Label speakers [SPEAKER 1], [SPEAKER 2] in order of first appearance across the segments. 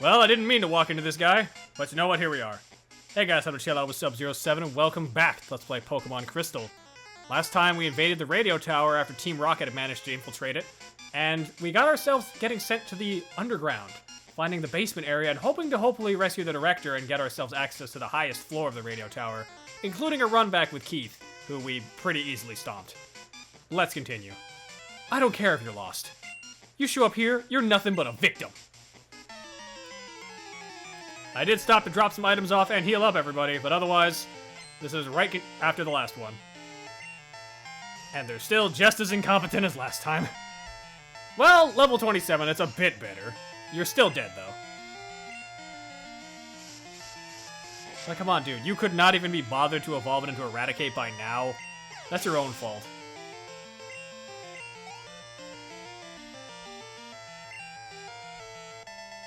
[SPEAKER 1] Well, I didn't mean to walk into this guy, but you know what? Here we are. Hey guys, I'm Chill Out with Sub-07 and welcome back to Let's Play Pokemon Crystal. Last time we invaded the radio tower after Team Rocket had managed to infiltrate it, and we got ourselves getting sent to the underground, finding the basement area and hoping to hopefully rescue the director and get ourselves access to the highest floor of the radio tower, including a run back with Keith, who we pretty easily stomped. Let's continue. I don't care if you're lost. You show up here, you're nothing but a victim. I did stop to drop some items off and heal up everybody, but otherwise, this is right after the last one. And they're still just as incompetent as last time. Well, level 27, it's a bit better. You're still dead, though. Like, come on, dude. You could not even be bothered to evolve it into Eradicate by now. That's your own fault.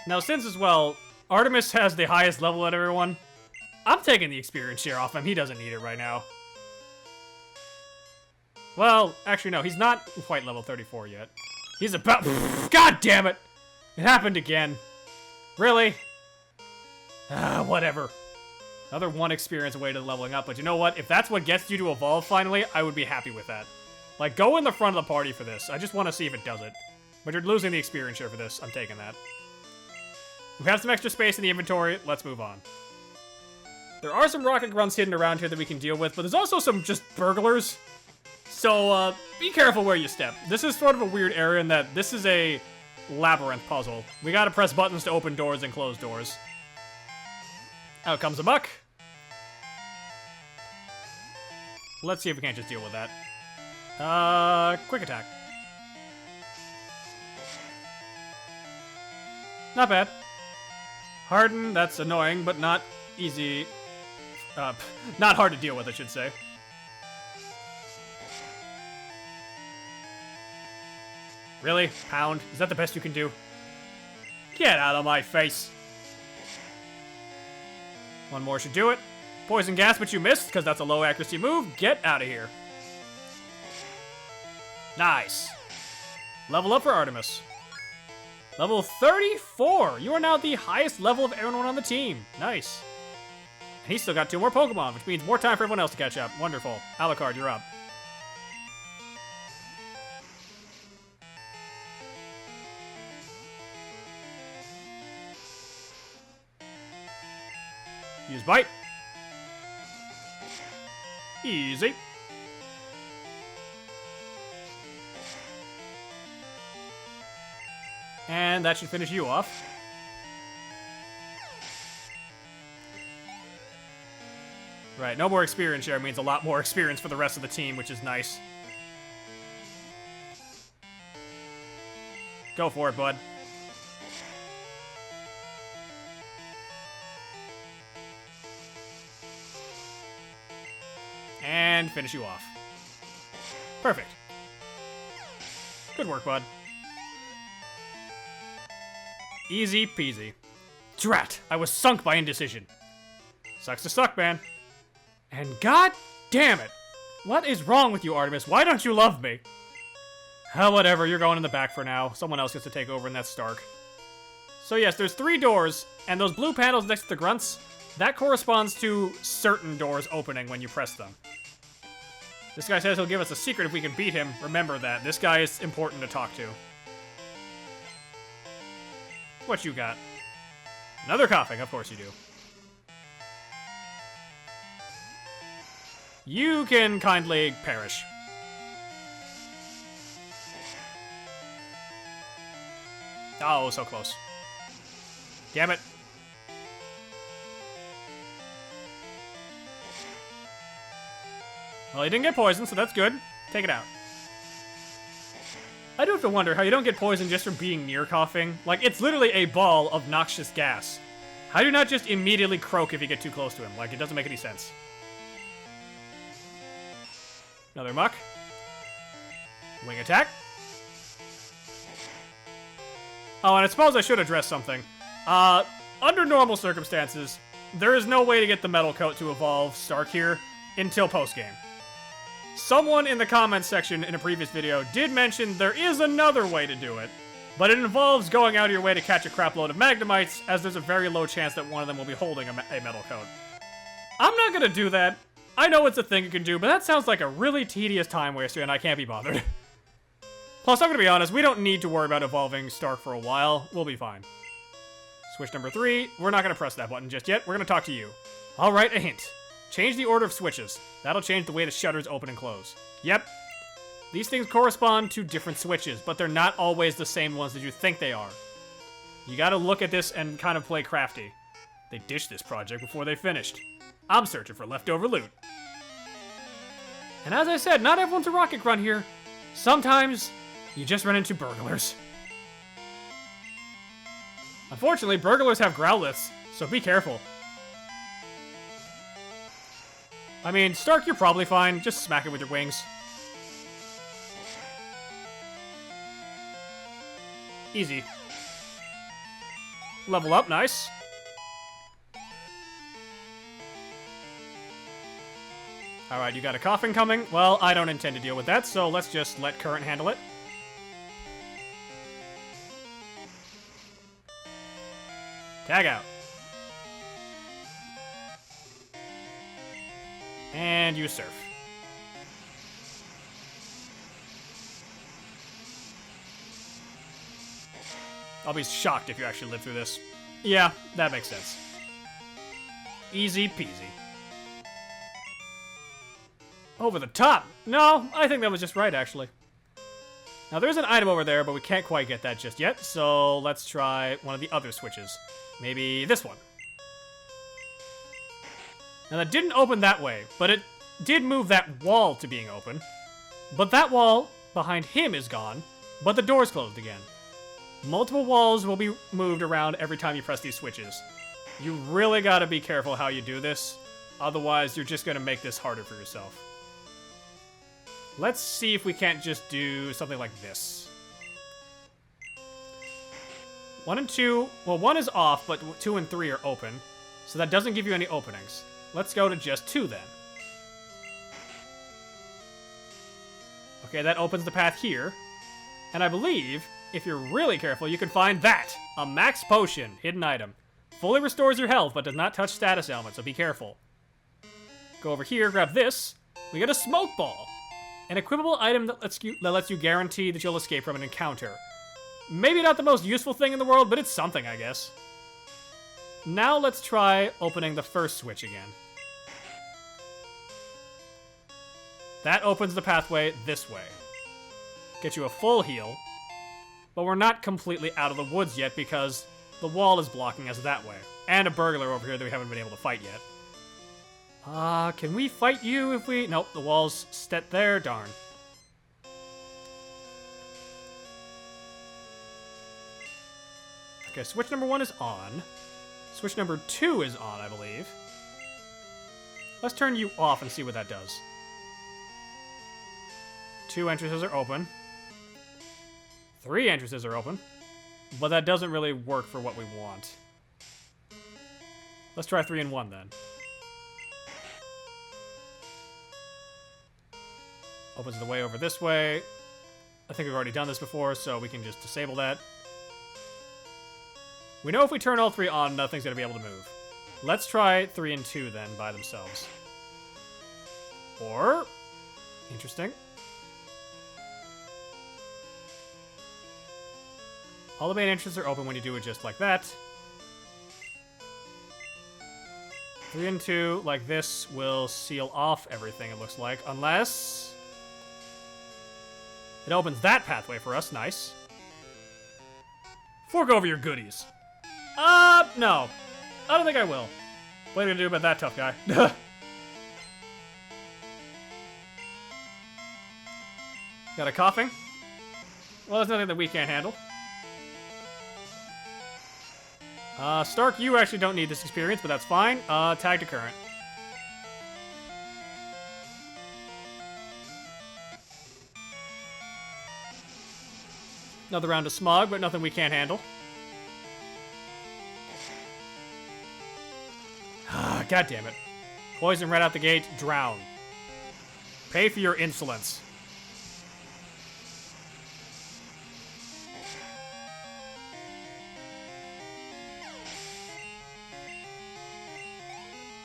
[SPEAKER 1] Now, since as well, Artemis has the highest level out of everyone, I'm taking the experience share off him. He doesn't need it right now. Well, actually, no. He's not quite level 34 yet. He's about... God damn it! It happened again. Really? Whatever. Another one experience away to leveling up, but you know what? If that's what gets you to evolve finally, I would be happy with that. Like, go in the front of the party for this. I just want to see if it does it. But you're losing the experience share for this. I'm taking that. We have some extra space in the inventory. Let's move on. There are some rocket grunts hidden around here that we can deal with, but there's also some just burglars. So, be careful where you step. This is sort of a weird area in that this is a labyrinth puzzle. We gotta press buttons to open doors and close doors. Out comes a buck. Let's see if we can't just deal with that. Quick attack. Not bad. Harden, that's annoying, but not easy. Not hard to deal with, I should say. Really? Pound? Is that the best you can do? Get out of my face! One more should do it. Poison gas, but you missed, because that's a low accuracy move. Get out of here. Nice. Level up for Artemis. Level 34! You are now the highest level of everyone on the team. Nice. And he's still got 2 more Pokemon, which means more time for everyone else to catch up. Wonderful. Alucard, you're up. Use Bite. Easy. And that should finish you off. Right, no more experience share means a lot more experience for the rest of the team, which is nice. Go for it, bud. And finish you off. Perfect. Good work, bud. Easy peasy. Drat! I was sunk by indecision. Sucks to suck, man. And god damn it! What is wrong with you, Artemis? Why don't you love me? Whatever, you're going in the back for now. Someone else gets to take over, and that's Stark. So yes, there's 3 doors, and those blue panels next to the grunts, that corresponds to certain doors opening when you press them. This guy says he'll give us a secret if we can beat him. Remember that. This guy is important to talk to. What you got? Another coughing, of course you do. You can kindly perish. Oh, so close. Damn it. Well, he didn't get poisoned, so that's good. Take it out. I do have to wonder how you don't get poisoned just from being near coughing. Like, it's literally a ball of noxious gas. How do you not just immediately croak if you get too close to him? Like, it doesn't make any sense. Another muck. Wing attack. Oh, and I suppose I should address something. Under normal circumstances, there is no way to get the metal coat to evolve Stark here until post-game. Someone in the comments section in a previous video did mention there is another way to do it, But it involves going out of your way to catch a crap load of Magnemites, as there's a very low chance that one of them will be holding a metal coat. I'm not gonna do that. I know it's a thing you can do, but that sounds like a really tedious time waster, and I can't be bothered. Plus, I'm gonna be honest, we don't need to worry about evolving Stark for a while. We'll be fine. Switch number 3. We're not gonna press that button just yet. We're gonna talk to you. Alright, a hint. Change the order of switches. That'll change the way the shutters open and close. Yep. These things correspond to different switches, but they're not always the same ones that you think they are. You gotta look at this and kind of play crafty. They ditched this project before they finished. I'm searching for leftover loot. And as I said, not everyone's a rocket grunt here. Sometimes, you just run into burglars. Unfortunately, burglars have growliths, so be careful. I mean, Stark, you're probably fine. Just smack it with your wings. Easy. Level up, nice. Alright, you got a coughing coming. Well, I don't intend to deal with that, so let's just let Current handle it. Tag out. And you surf. I'll be shocked if you actually live through this. Yeah, that makes sense. Easy peasy. Over the top! No, I think that was just right, actually. Now, there's an item over there, but we can't quite get that just yet, so let's try one of the other switches. Maybe this one. Now, that didn't open that way, but it did move that wall to being open. But that wall behind him is gone, but the door's closed again. Multiple walls will be moved around every time you press these switches. You really gotta be careful how you do this, otherwise you're just gonna make this harder for yourself. Let's see if we can't just do something like this. 1 and 2, well 1 is off, but 2 and 3 are open, so that doesn't give you any openings. Let's go to just 2 then. Okay, that opens the path here, and I believe, if you're really careful, you can find that! A max potion, hidden item. Fully restores your health, but does not touch status ailments, so be careful. Go over here, grab this. We get a smoke ball. An equipable item that lets you guarantee that you'll escape from an encounter. Maybe not the most useful thing in the world, but it's something, I guess. Now let's try opening the first switch again. That opens the pathway this way. Get you a full heal. But we're not completely out of the woods yet because the wall is blocking us that way. And a burglar over here that we haven't been able to fight yet. Can we fight you if we... Nope, the wall's set there, darn. Okay, switch number 1 is on. Switch number 2 is on, I believe. Let's turn you off and see what that does. 2 entrances are open. 3 entrances are open. But that doesn't really work for what we want. Let's try 3 and 1 then. Opens the way over this way. I think we've already done this before, so we can just disable that. We know if we turn all 3 on, nothing's going to be able to move. Let's try 3 and 2 then by themselves. Or... Interesting. All the main entrances are open when you do it just like that. 3 and 2, like this, will seal off everything, it looks like. Unless... It opens that pathway for us, nice. Fork over your goodies. No. I don't think I will. What are you gonna do about that tough guy? Got a coughing? Well, there's nothing that we can't handle. Stark, you actually don't need this experience, but that's fine. Tag to current. Another round of smog, but nothing we can't handle. God damn it. Poison right out the gate, drown. Pay for your insolence.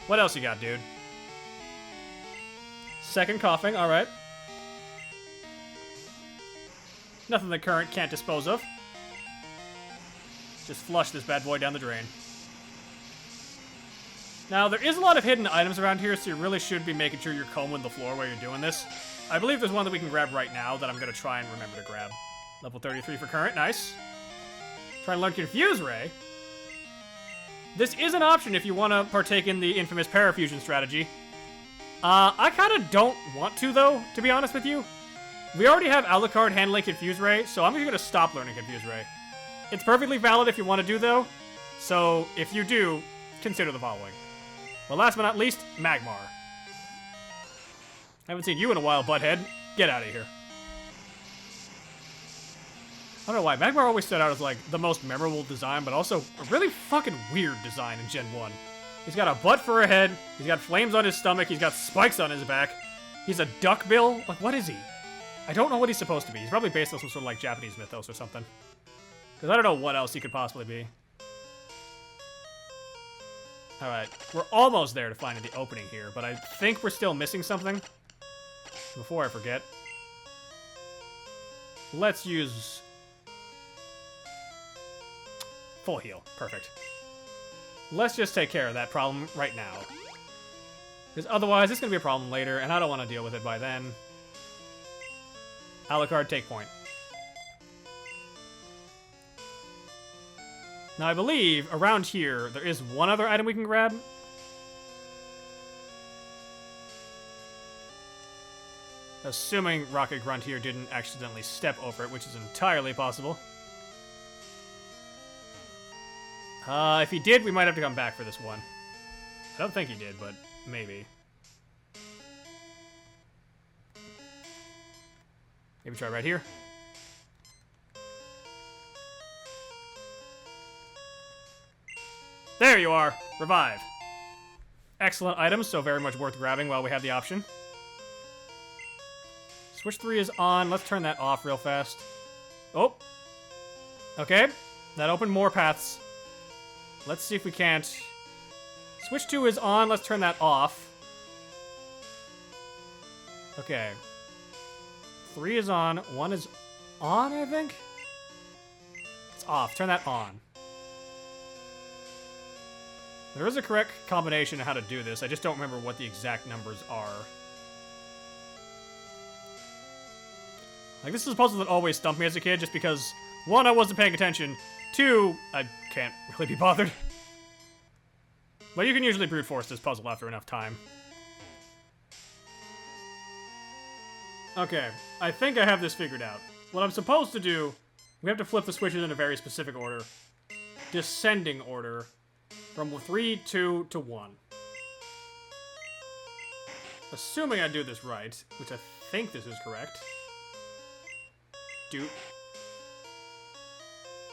[SPEAKER 1] What else you got, dude? Second coughing, alright. Nothing the current can't dispose of. Just flush this bad boy down the drain. Now, there is a lot of hidden items around here, so you really should be making sure you're combing the floor while you're doing this. I believe there's one that we can grab right now that I'm going to try and remember to grab. Level 33 for current, nice. Try and learn Confuse Ray. This is an option if you want to partake in the infamous Parafusion strategy. I kind of don't want to, though, to be honest with you. We already have Alucard handling Confuse Ray, so I'm just going to stop learning Confuse Ray. It's perfectly valid if you want to do, though. So, if you do, consider the following. Well, last but not least, Magmar. Haven't seen you in a while, butthead. Get out of here. I don't know why. Magmar always stood out as, like, the most memorable design, but also a really fucking weird design in Gen 1. He's got a butt for a head, he's got flames on his stomach, he's got spikes on his back, he's a duckbill. Like, what is he? I don't know what he's supposed to be. He's probably based on some sort of, like, Japanese mythos or something. Because I don't know what else he could possibly be. Alright, we're almost there to finding the opening here, but I think we're still missing something. Before I forget, let's use full heal. Perfect. Let's just take care of that problem right now. Because otherwise, it's going to be a problem later, and I don't want to deal with it by then. Alucard, take point. Now, I believe around here, there is one other item we can grab. Assuming Rocket Grunt here didn't accidentally step over it, which is entirely possible. If he did, we might have to come back for this one. I don't think he did, but maybe. Maybe try right here. There you are! Revive. Excellent items, so very much worth grabbing while we have the option. Switch 3 is on. Let's turn that off real fast. Oh. Okay. That opened more paths. Let's see if we can't... Switch 2 is on. Let's turn that off. Okay. 3 is on. 1 is on, I think? It's off. Turn that on. There is a correct combination of how to do this. I just don't remember what the exact numbers are. Like, this is a puzzle that always stumped me as a kid, just because, 1, I wasn't paying attention, 2, I can't really be bothered. But you can usually brute force this puzzle after enough time. Okay, I think I have this figured out. What I'm supposed to do, we have to flip the switches in a very specific order. Descending order. From 3, 2, to 1. Assuming I do this right, which I think this is correct. We're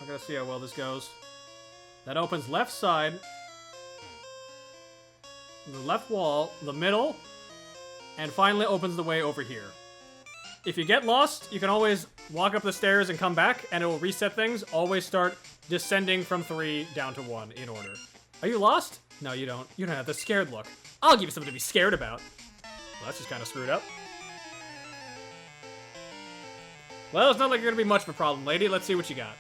[SPEAKER 1] gonna see how well this goes. That opens left side, the left wall, the middle, and finally opens the way over here. If you get lost, you can always walk up the stairs and come back, and it will reset things. Always start descending from 3 down to 1 in order. Are you lost? No, you don't. You don't have the scared look. I'll give you something to be scared about. Well, that's just kind of screwed up. Well, it's not like you're going to be much of a problem, lady. Let's see what you got.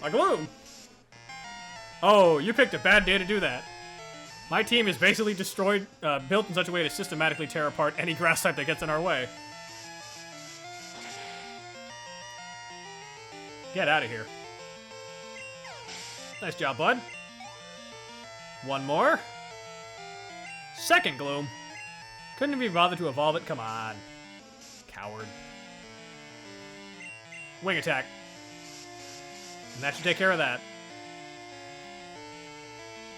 [SPEAKER 1] A gloom! Oh, you picked a bad day to do that. My team is basically destroyed, built in such a way to systematically tear apart any grass type that gets in our way. Get out of here. Nice job, bud. One more. Second gloom. Couldn't be bothered to evolve it? Come on. Coward. Wing attack. And that should take care of that.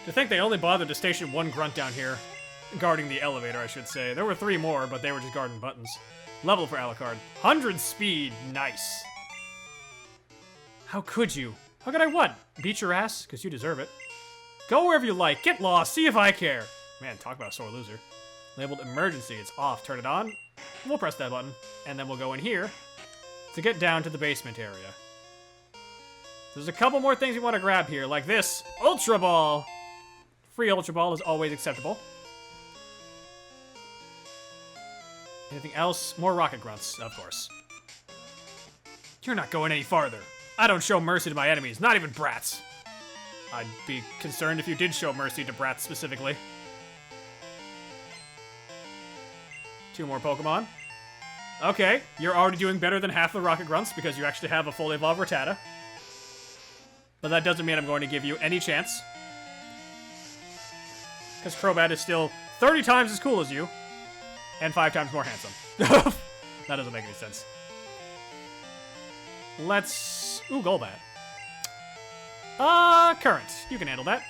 [SPEAKER 1] To think they only bothered to station 1 grunt down here. Guarding the elevator, I should say. There were 3 more, but they were just guarding buttons. Level for Alucard. 100 speed. Nice. How could you? How could I what? Beat your ass? Because you deserve it. Go wherever you like. Get lost. See if I care. Man, talk about a sore loser. Labeled emergency. It's off. Turn it on. We'll press that button. And then we'll go in here to get down to the basement area. There's a couple more things we want to grab here, like this Ultra Ball. Free Ultra Ball is always acceptable. Anything else? More Rocket Grunts, of course. You're not going any farther. I don't show mercy to my enemies, not even brats. I'd be concerned if you did show mercy to brats specifically. 2 more Pokemon. Okay, you're already doing better than half the Rocket Grunts because you actually have a fully evolved Rattata. But that doesn't mean I'm going to give you any chance. Because Crobat is still 30 times as cool as you. And 5 times more handsome. That doesn't make any sense. Let's... Ooh, Golbat. Current. You can handle that.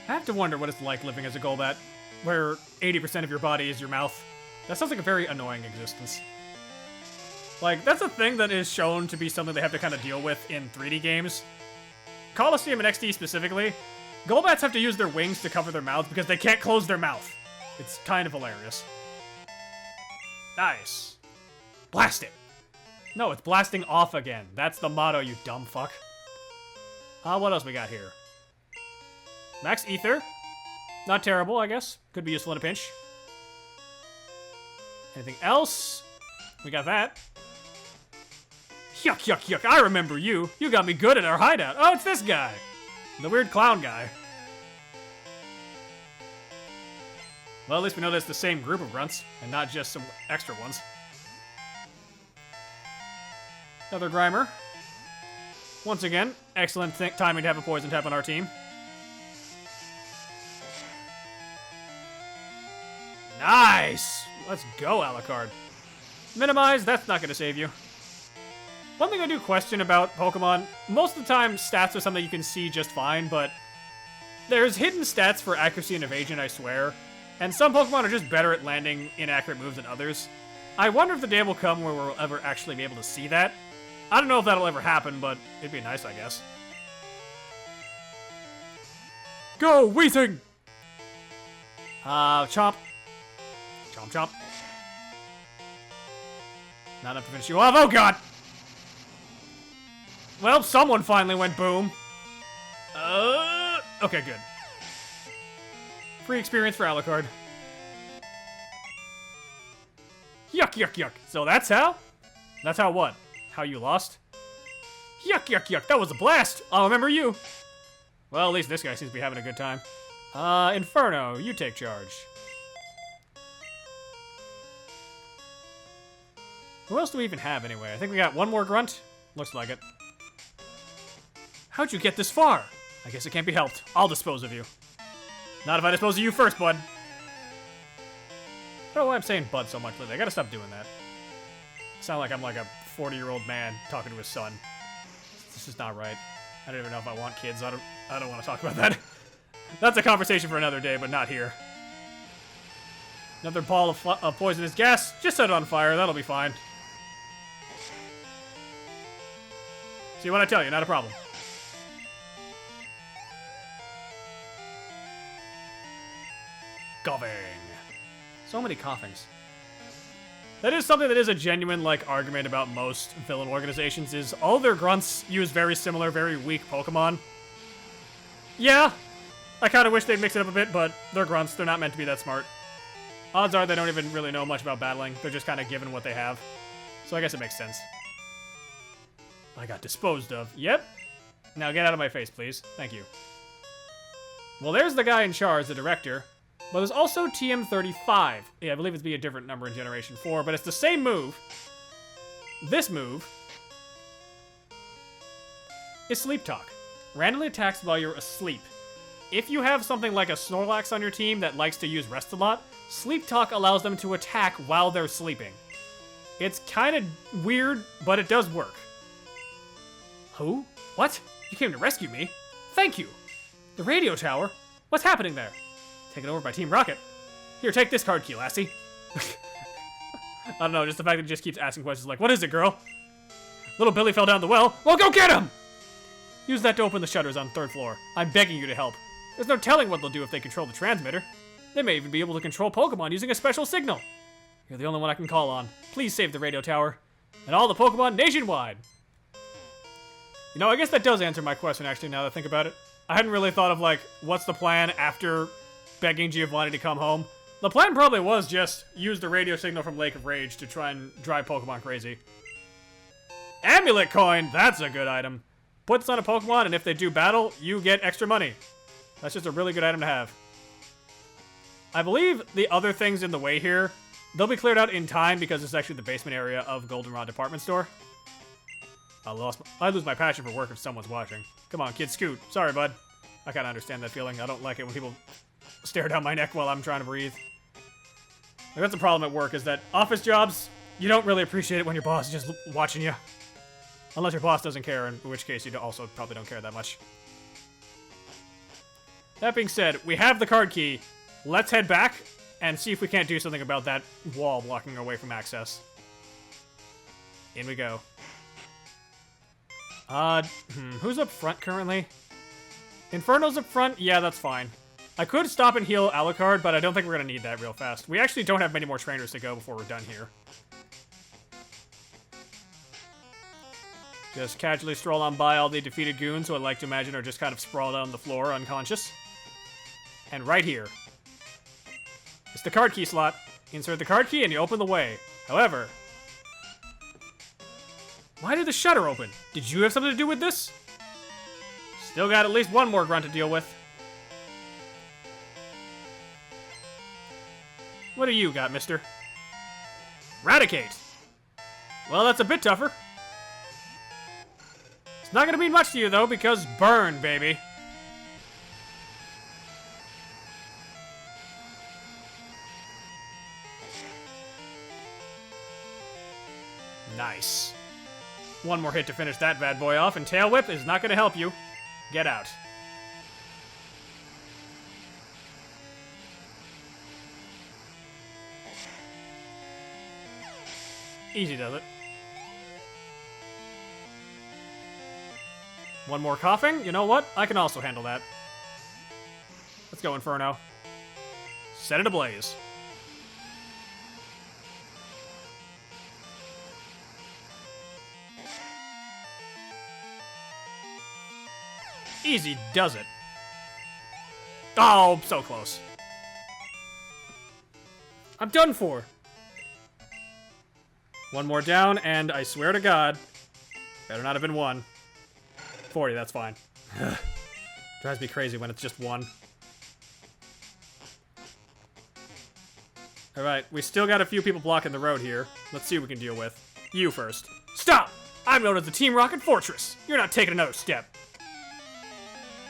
[SPEAKER 1] I have to wonder what it's like living as a Golbat, where 80% of your body is your mouth. That sounds like a very annoying existence. Like, that's a thing that is shown to be something they have to kind of deal with in 3D games. Coliseum and XD specifically, Golbats have to use their wings to cover their mouth because they can't close their mouth. It's kind of hilarious. Nice. Blast it. No, it's blasting off again. That's the motto, you dumb fuck. What else we got here? Max Ether. Not terrible, I guess. Could be useful in a pinch. Anything else? We got that. Yuck, yuck, yuck. I remember you. You got me good at our hideout. Oh, it's this guy. The weird clown guy. Well, at least we know that's the same group of grunts, and not just some extra ones. Another Grimer. Once again, excellent timing to have a poison type on our team. Nice! Let's go, Alucard. Minimize, that's not going to save you. One thing I do question about Pokemon, most of the time stats are something you can see just fine, but there's hidden stats for accuracy and evasion, I swear. And some Pokemon are just better at landing inaccurate moves than others. I wonder if the day will come where we'll ever actually be able to see that. I don't know if that'll ever happen, but it'd be nice, I guess. Go, Weezing! Chomp. Chomp, chomp. Not enough to finish you off. Oh, God! Well, someone finally went boom. Okay, good. Free experience for Alucard. Yuck, yuck, yuck. So that's how? That's how what? How you lost? Yuck, yuck, yuck. That was a blast. I'll remember you. Well, at least this guy seems to be having a good time. Inferno, you take charge. Who else do we even have anyway? I think we got one more grunt. Looks like it. How'd you get this far? I guess it can't be helped. I'll dispose of you. Not if I dispose of you first, bud. I don't know why I'm saying bud so much lately. I gotta stop doing that. I sound like I'm like a 40-year-old man talking to his son. This is not right. I don't even know if I want kids. I don't want to talk about that. That's a conversation for another day, but not here. Another ball of poisonous gas. Just set it on fire. That'll be fine. See what I tell you, not a problem. Coughing. So many coughings. That is something that is a genuine, like, argument about most villain organizations, is all their grunts use very similar, very weak Pokemon. Yeah, I kind of wish they'd mix it up a bit, but they're grunts. They're not meant to be that smart. Odds are they don't even really know much about battling. They're just kind of given what they have. So I guess it makes sense. I got disposed of. Yep. Now get out of my face, please. Thank you. Well, there's the guy in charge, the director. But there's also TM35. Yeah, I believe it's be a different number in Generation 4, but it's the same move. This move is Sleep Talk. Randomly attacks while you're asleep. If you have something like a Snorlax on your team that likes to use rest a lot, Sleep Talk allows them to attack while they're sleeping. It's kind of weird, but it does work. Who? What? You came to rescue me? Thank you. The radio tower? What's happening there? Taken over by Team Rocket. Here, take this card key, lassie. I don't know, just the fact that he just keeps asking questions like, what is it, girl? Little Billy fell down the well. Well, go get him! Use that to open the shutters on the 3rd floor. I'm begging you to help. There's no telling what they'll do if they control the transmitter. They may even be able to control Pokemon using a special signal. You're the only one I can call on. Please save the radio tower. And all the Pokemon nationwide. No, I guess that does answer my question, actually, now that I think about it. I hadn't really thought of, like, what's the plan after begging Giovanni to come home. The plan probably was just use the radio signal from Lake of Rage to try and drive Pokemon crazy. Amulet coin! That's a good item. Put this on a Pokemon, and if they do battle, you get extra money. That's just a really good item to have. I believe the other things in the way here, they'll be cleared out in time because it's actually the basement area of Goldenrod Department Store. I lose my passion for work if someone's watching. Come on, kid, scoot. Sorry, bud. I kind of understand that feeling. I don't like it when people stare down my neck while I'm trying to breathe. Like, that's the problem at work, is that office jobs, you don't really appreciate it when your boss is just watching you. Unless your boss doesn't care, in which case you also probably don't care that much. That being said, we have the card key. Let's head back and see if we can't do something about that wall blocking our way from access. In we go. Who's up front currently? Inferno's up front? Yeah, that's fine. I could stop and heal Alucard, but I don't think we're gonna need that real fast. We actually don't have many more trainers to go before we're done here. Just casually stroll on by all the defeated goons, who I'd like to imagine are just kind of sprawled out on the floor, unconscious. And right here. It's the card key slot. Insert the card key and you open the way. However... why did the shutter open? Did you have something to do with this? Still got at least one more grunt to deal with. What do you got, mister? Raticate! Well, that's a bit tougher. It's not gonna mean much to you, though, because burn, baby. Nice. One more hit to finish that bad boy off, and Tail Whip is not gonna help you. Get out. Easy does it. One more coughing? You know what? I can also handle that. Let's go, Inferno. Set it ablaze. Easy does it. Oh, so close. I'm done for. One more down, and I swear to God, better not have been one. 40, that's fine. Drives me crazy when it's just one. Alright, we still got a few people blocking the road here. Let's see what we can deal with. You first. Stop! I'm known as the Team Rocket Fortress. You're not taking another step.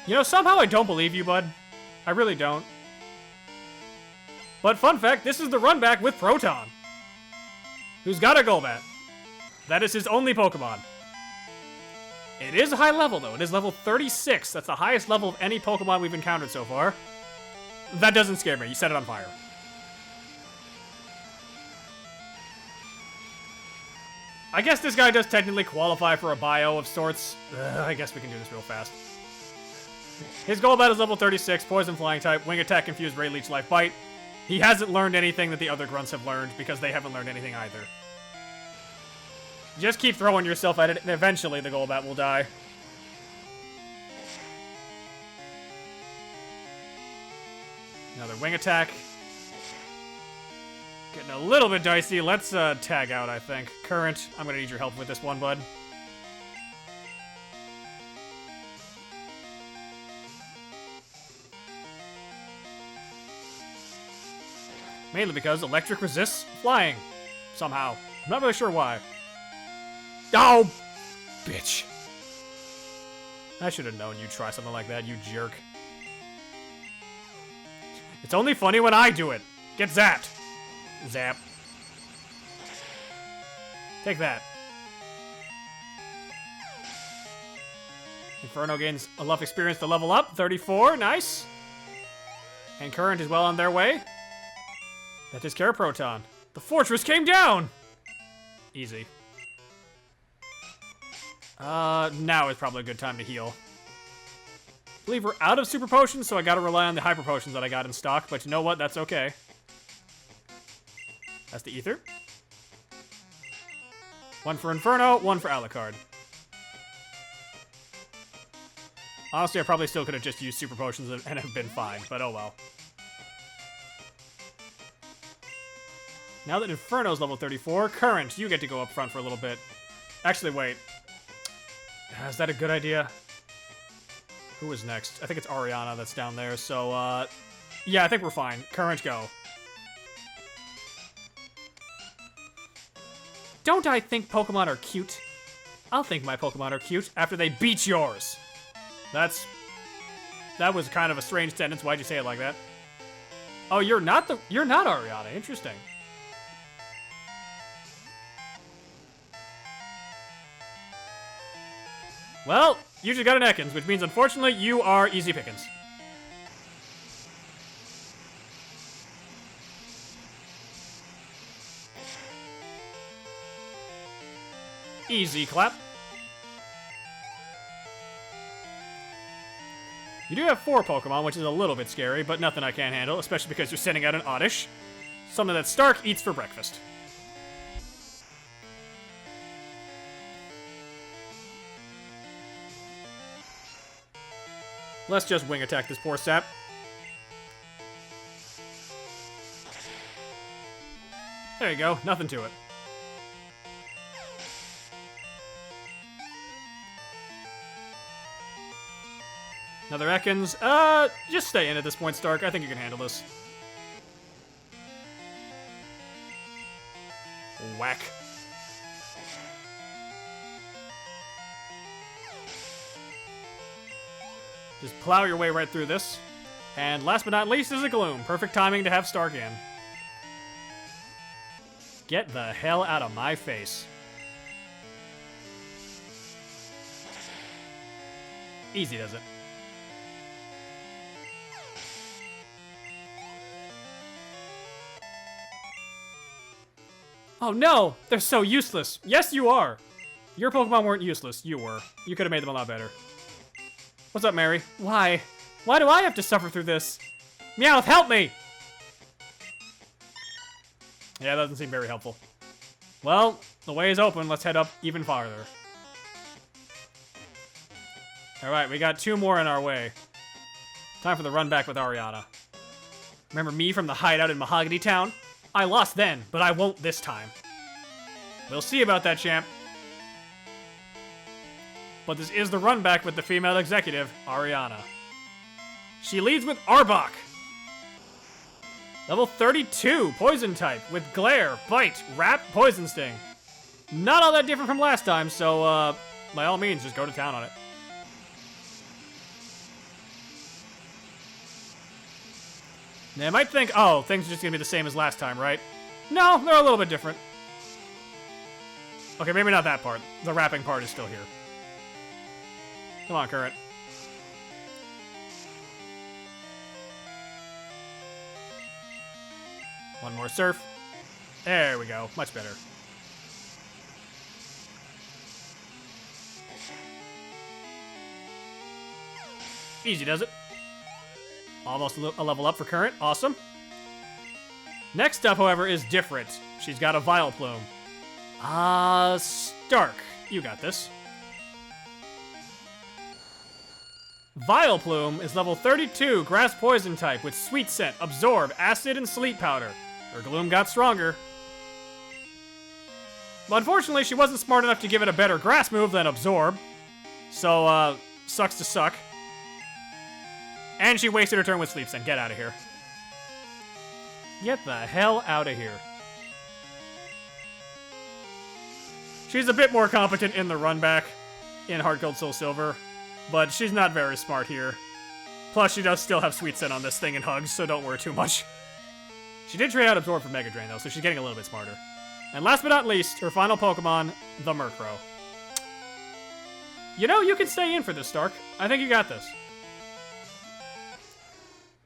[SPEAKER 1] You know, somehow I don't believe you, bud. I really don't. But fun fact, this is the run back with Proton, who's got a Golbat. That is his only Pokemon. It is a high level, though. It is level 36. That's the highest level of any Pokemon we've encountered so far. That doesn't scare me. You set it on fire. I guess this guy does technically qualify for a bio of sorts. I guess we can do this real fast. His Golbat is level 36, Poison Flying type, Wing Attack, Confused, Ray Leech, Life Bite. He hasn't learned anything that the other grunts have learned, because they haven't learned anything either. Just keep throwing yourself at it, and eventually the Golbat will die. Another Wing Attack. Getting a little bit dicey. Let's tag out, I think. Current, I'm gonna need your help with this one, bud. Mainly because electric resists flying. Somehow. I'm not really sure why. Oh! Bitch. I should have known you'd try something like that, you jerk. It's only funny when I do it. Get zapped. Zap. Take that. Inferno gains enough experience to level up. 34, nice. And Current is well on their way. That takes care of Proton. The fortress came down! Easy. Now is probably a good time to heal. I believe we're out of super potions, so I gotta rely on the hyper potions that I got in stock, but you know what? That's okay. That's the ether. One for Inferno, one for Alucard. Honestly, I probably still could have just used super potions and have been fine, but oh well. Now that Inferno's level 34, Current, you get to go up front for a little bit. Actually, wait. Is that a good idea? Who is next? I think it's Ariana that's down there, so, yeah, I think we're fine. Current, go. Don't I think Pokemon are cute? I'll think my Pokemon are cute after they beat yours. That was kind of a strange sentence. Why'd you say it like that? Oh, you're not Ariana. Interesting. Well, you just got an Ekans, which means unfortunately you are easy pickings. Easy clap. You do have 4 Pokemon, which is a little bit scary, but nothing I can't handle, especially because you're sending out an Oddish. Something that Stark eats for breakfast. Let's just wing attack this poor sap. There you go, nothing to it. Another Ekans. Just stay in at this point, Stark. I think you can handle this. Whack. Just plow your way right through this. And last but not least is a Gloom. Perfect timing to have Stark in. Get the hell out of my face. Easy does it. Oh no! They're so useless! Yes, you are! Your Pokemon weren't useless. You were. You could have made them a lot better. What's up, Mary? Why? Why do I have to suffer through this? Meowth, help me! Yeah, that doesn't seem very helpful. Well, the way is open. Let's head up even farther. Alright, we got 2 more in our way. Time for the run back with Ariana. Remember me from the hideout in Mahogany Town? I lost then, but I won't this time. We'll see about that, champ. But this is the run back with the female executive, Ariana. She leads with Arbok. Level 32, Poison type, with Glare, Bite, Wrap, Poison Sting. Not all that different from last time, so, by all means, just go to town on it. Now, I might think, oh, things are just gonna be the same as last time, right? No, they're a little bit different. Okay, maybe not that part. The wrapping part is still here. Come on, Current. One more Surf. There we go. Much better. Easy does it. Almost a level up for Current. Awesome. Next up, however, is different. She's got a Vileplume. Stark. You got this. Vileplume is level 32, Grass Poison type, with Sweet Scent, Absorb, Acid, and Sleep Powder. Her Gloom got stronger. But unfortunately, she wasn't smart enough to give it a better Grass move than Absorb. So, sucks to suck. And she wasted her turn with Sleep Scent. Get out of here. Get the hell out of here. She's a bit more competent in the run back in Heart Gold Soul Silver, but she's not very smart here. Plus, she does still have Sweet Scent on this thing and Hugs, so don't worry too much. She did trade out Absorb for Mega Drain, though, so she's getting a little bit smarter. And last but not least, her final Pokemon, the Murkrow. You know, you can stay in for this, Stark. I think you got this.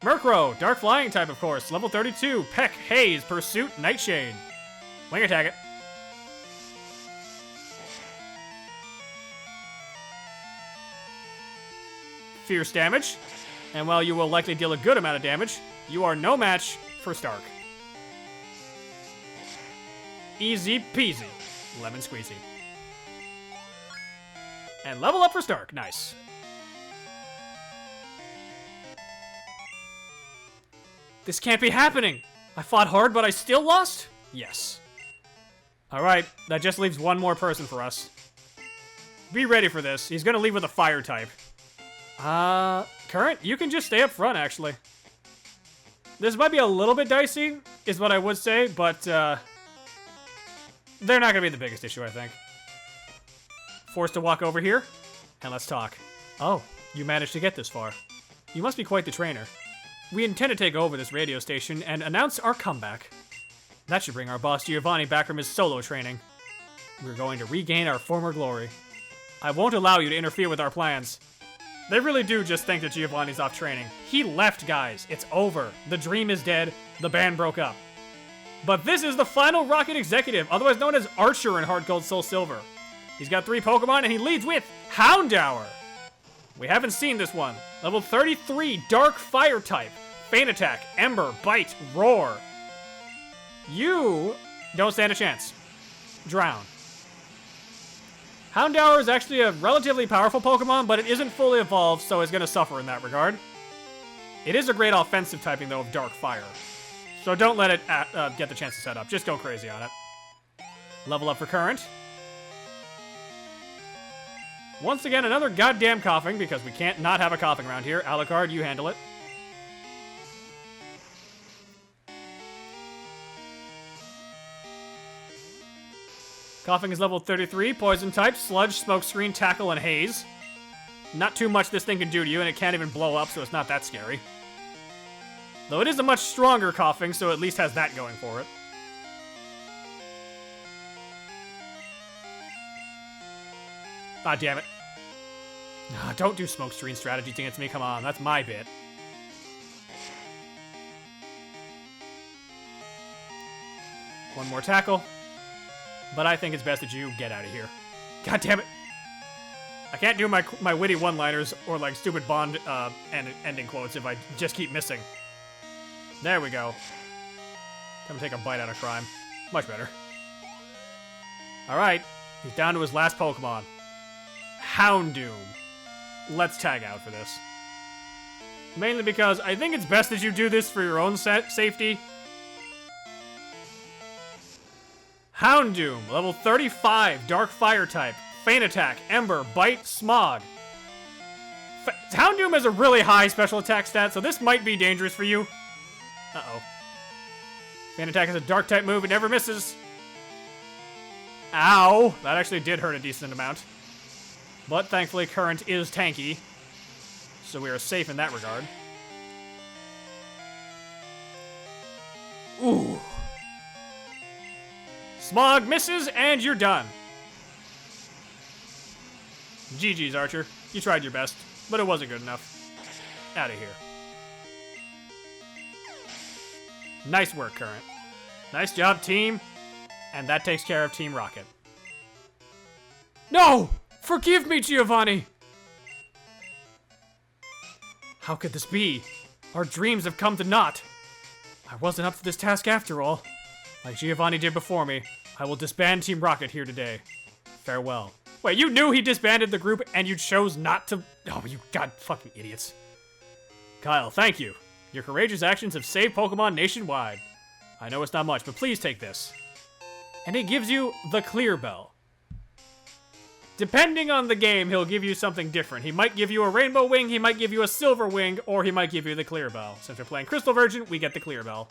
[SPEAKER 1] Murkrow, Dark Flying type, of course. Level 32, Peck, Haze, Pursuit, Nightshade. Wing attack it. Fierce damage. And while you will likely deal a good amount of damage, you are no match for Stark. Easy peasy. Lemon squeezy. And level up for Stark. Nice. This can't be happening! I fought hard, but I still lost? Yes. Alright, that just leaves one more person for us. Be ready for this. He's gonna leave with a fire type. Current, you can just stay up front, actually. This might be a little bit dicey, is what I would say, but, they're not gonna be the biggest issue, I think. Forced to walk over here, and let's talk. Oh, you managed to get this far. You must be quite the trainer. We intend to take over this radio station and announce our comeback. That should bring our boss Giovanni back from his solo training. We're going to regain our former glory. I won't allow you to interfere with our plans. They really do just think that Giovanni's off training. He left, guys. It's over. The dream is dead. The band broke up. But this is the final Rocket Executive, otherwise known as Archer in Heart Gold Soul Silver. He's got 3 Pokemon, and he leads with Houndour. We haven't seen this one. Level 33, Dark Fire type. Feint Attack, Ember, Bite, Roar. You don't stand a chance. Drown. Houndour is actually a relatively powerful Pokemon, but it isn't fully evolved, so it's going to suffer in that regard. It is a great offensive typing, though, of Dark Fire. So don't let it get the chance to set up. Just go crazy on it. Level up for Current. Once again, another goddamn coughing, because we can't not have a coughing around here. Alucard, you handle it. Coughing is level 33, poison type, sludge, smoke screen, tackle, and haze. Not too much this thing can do to you, and it can't even blow up, so it's not that scary. Though it is a much stronger coughing, so at least has that going for it. Ah, damn it. Ah, don't do smoke screen strategy against me, come on, that's my bit. One more tackle. But I think it's best that you get out of here. God damn it. I can't do my witty one-liners or, like, stupid Bond ending quotes if I just keep missing. There we go. Time to take a bite out of crime. Much better. Alright. He's down to his last Pokemon. Houndoom. Let's tag out for this. Mainly because I think it's best that you do this for your own safety. Houndoom, level 35, Dark Fire type, Feint Attack, Ember, Bite, Smog. Houndoom has a really high special attack stat, so this might be dangerous for you. Uh-oh. Feint Attack is a Dark type move, it never misses. Ow! That actually did hurt a decent amount. But thankfully, Current is tanky, so we are safe in that regard. Ooh. Smog misses, and you're done. GG's, Archer. You tried your best, but it wasn't good enough. Out of here. Nice work, Current. Nice job, team. And that takes care of Team Rocket. No! Forgive me, Giovanni! How could this be? Our dreams have come to naught. I wasn't up to this task after all. Like Giovanni did before me, I will disband Team Rocket here today. Farewell. Wait, you knew he disbanded the group and you chose not to... Oh, you god-fucking idiots. Kyle, thank you. Your courageous actions have saved Pokemon nationwide. I know it's not much, but please take this. And it gives you the Clear Bell. Depending on the game, he'll give you something different. He might give you a Rainbow Wing, he might give you a Silver Wing, or he might give you the Clear Bell. Since we're playing Crystal Virgin, we get the Clear Bell.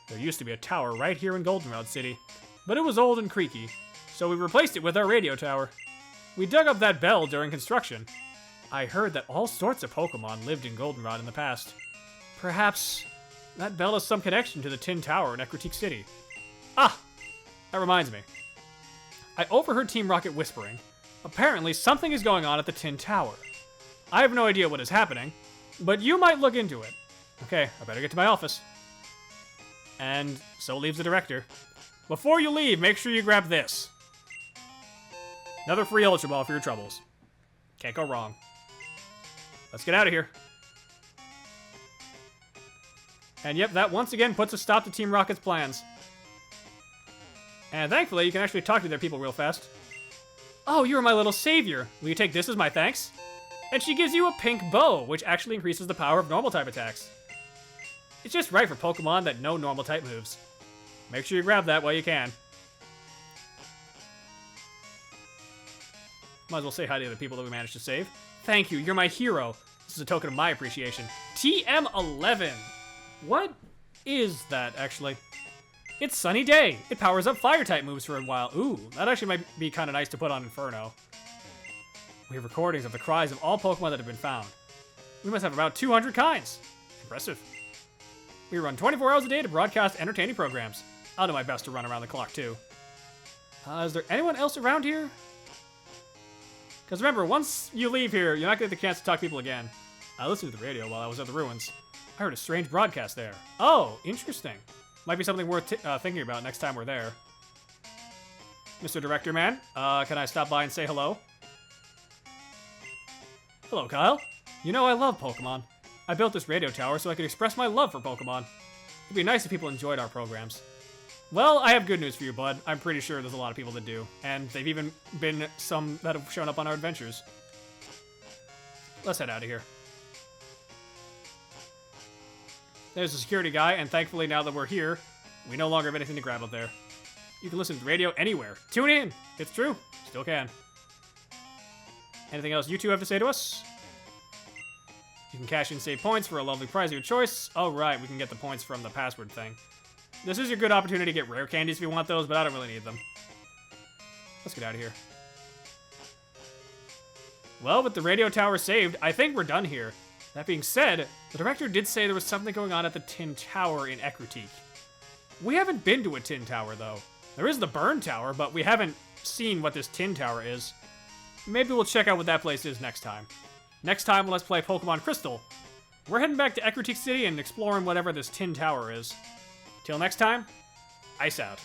[SPEAKER 1] There used to be a tower right here in Goldenrod City, but it was old and creaky, so we replaced it with our radio tower. We dug up that bell during construction. I heard that all sorts of Pokemon lived in Goldenrod in the past. Perhaps that bell has some connection to the Tin Tower in Ecruteak City. Ah! That reminds me. I overheard Team Rocket whispering. Apparently, something is going on at the Tin Tower. I have no idea what is happening, but you might look into it. Okay, I better get to my office. And so leaves the director. Before you leave, make sure you grab this. Another free Ultra Ball for your troubles. Can't go wrong. Let's get out of here. And yep, that once again puts a stop to Team Rocket's plans. And thankfully, you can actually talk to their people real fast. Oh, you're my little savior. Will you take this as my thanks? And she gives you a pink bow, which actually increases the power of normal type attacks. It's just right for Pokemon that know normal type moves. Make sure you grab that while you can. Might as well say hi to the people that we managed to save. Thank you, you're my hero. This is a token of my appreciation. TM11! What is that, actually? It's Sunny Day. It powers up fire-type moves for a while. Ooh, that actually might be kind of nice to put on Inferno. We have recordings of the cries of all Pokemon that have been found. We must have about 200 kinds. Impressive. We run 24 hours a day to broadcast entertaining programs. I'll do my best to run around the clock, too. Is there anyone else around here? Because remember, once you leave here, you're not going to get the chance to talk to people again. I listened to the radio while I was at the ruins. I heard a strange broadcast there. Oh, interesting. Might be something worth thinking about next time we're there. Mr. Director Man, can I stop by and say hello? Hello, Kyle. You know I love Pokemon. I built this radio tower so I could express my love for Pokemon. It'd be nice if people enjoyed our programs. Well, I have good news for you, bud. I'm pretty sure there's a lot of people that do. And they've even been some that have shown up on our adventures. Let's head out of here. There's a security guy, and thankfully now that we're here, we no longer have anything to grab up there. You can listen to the radio anywhere. Tune in! It's true. Still can. Anything else you two have to say to us? You can cash in save points for a lovely prize of your choice. Oh, right, we can get the points from the password thing. This is your good opportunity to get rare candies if you want those, but I don't really need them. Let's get out of here. Well, with the radio tower saved, I think we're done here. That being said, the director did say there was something going on at the Tin Tower in Ecruteak. We haven't been to a Tin Tower, though. There is the Burn Tower, but we haven't seen what this Tin Tower is. Maybe we'll check out what that place is next time. Next time, let's play Pokemon Crystal. We're heading back to Ecruteak City and exploring whatever this Tin Tower is. Till next time, ice out.